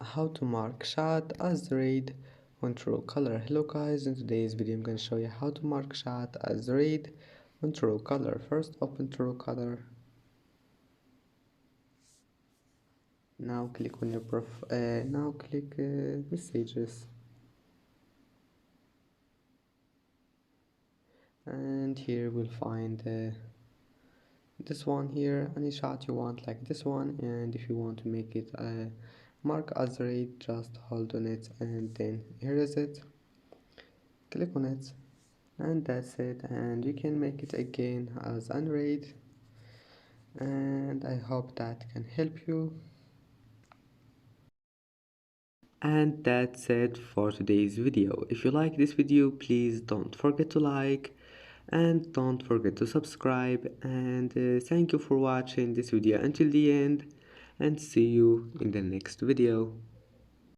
How to mark chat as read on Truecaller. Hello guys, in today's video I'm going to show you how to mark chat as read on Truecaller. First open Truecaller. Now click on your now click messages, and here we'll find this one here, any chat you want like this one. And if you want to make it mark as read, just hold on it and then here is it, click on it, and that's it. And you can make it again as unread, and I hope that can help you. And that's it for today's video. If you like this video, please don't forget to like and don't forget to subscribe. And thank you for watching this video until the end, and see you in the next video.